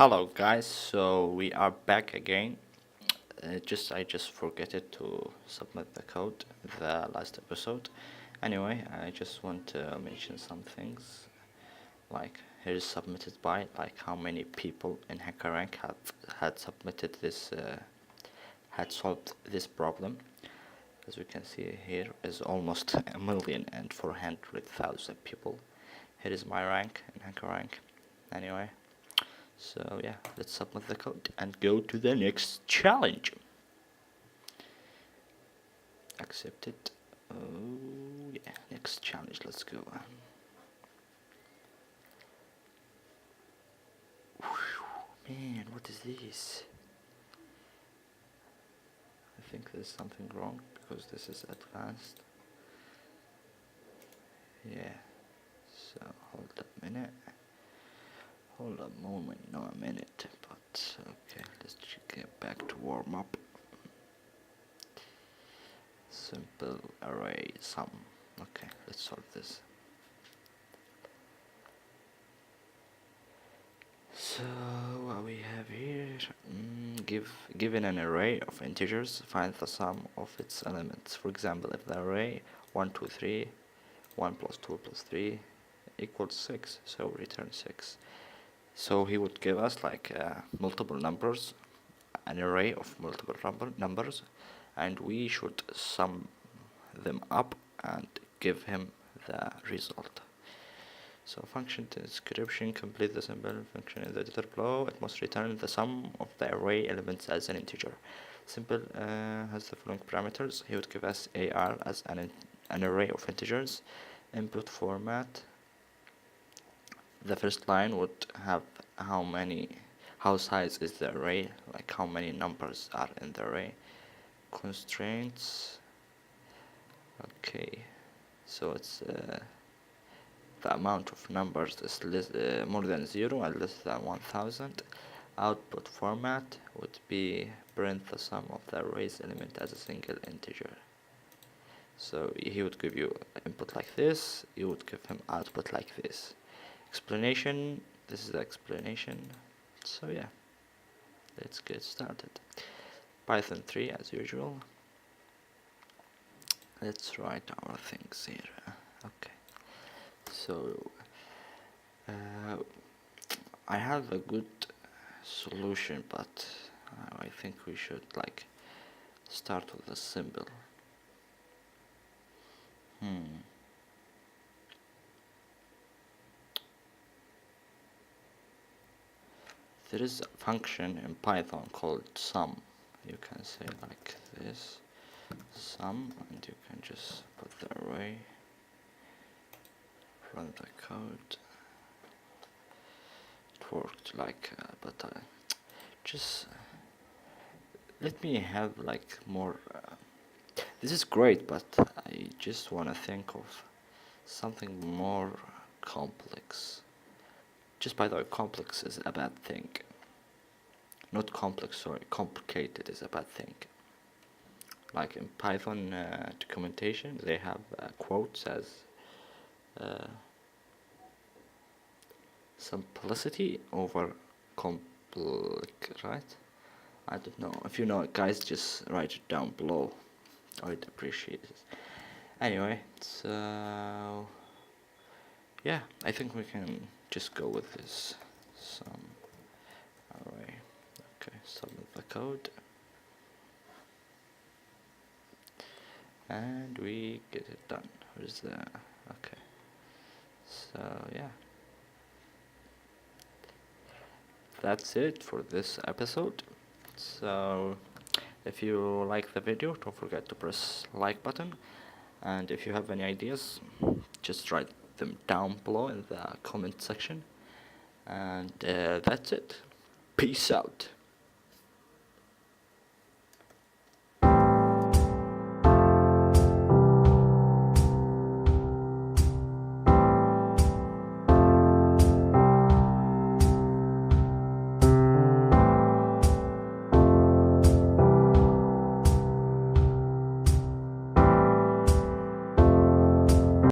Hello guys, so we are back again. I just forget it to submit the code the last episode. Anyway, I just want to mention some things. Like here is submitted by like how many people in Hackerrank had submitted this had solved this problem. As we can see here is almost 1,400,000 people. Here is my rank in Hackerrank. Anyway. So yeah, let's submit the code and go to the next challenge. Accept it. Oh yeah, next challenge, let's go. Man, what is this? I think there's something wrong because this is advanced. Yeah, so hold a minute. Hold a moment, not a minute, but okay, let's get back to warm up. Simple array sum. Okay, let's solve this. So what we have here, given an array of integers, find the sum of its elements. For example, if the array 1, 2, 3, 1 plus 2 plus 3 equals 6, so return 6. So he would give us like multiple numbers, an array of multiple numbers, and we should sum them up and give him the result. So function description, complete the symbol function in the data below. It must return the sum of the array elements as an integer. Simple has the following parameters. He would give us AR as an array of integers. Input format. The first line would have how size is the array, like how many numbers are in the array. Constraints. Okay, so it's the amount of numbers is more than 0 and less than 1000. Output format would be print the sum of the array's element as a single integer. So he would give you input like this, you would give him output like this. Explanation, this is the explanation. So yeah, let's get started. Python 3 as usual. Let's write our things here. Okay, so I have a good solution, but I think we should like start with a symbol. There is a function in Python called sum. You can say like this, sum, and you can just put the array, run the code. It worked like, but just let me have like more. This is great, but I just want to think of something more complex. Just by the way, complex is a bad thing. Not complex, sorry, complicated is a bad thing. Like in Python documentation, they have quotes as simplicity over complex, right? I don't know. If you know it, guys, just write it down below. I'd appreciate it. Anyway, so yeah, I think we can just go with this sum array. Okay, submit the code, and we get it done. Where's the okay? So yeah, that's it for this episode. So if you like the video, don't forget to press like button, and if you have any ideas, just write them down below in the comment section. And that's it. Peace out.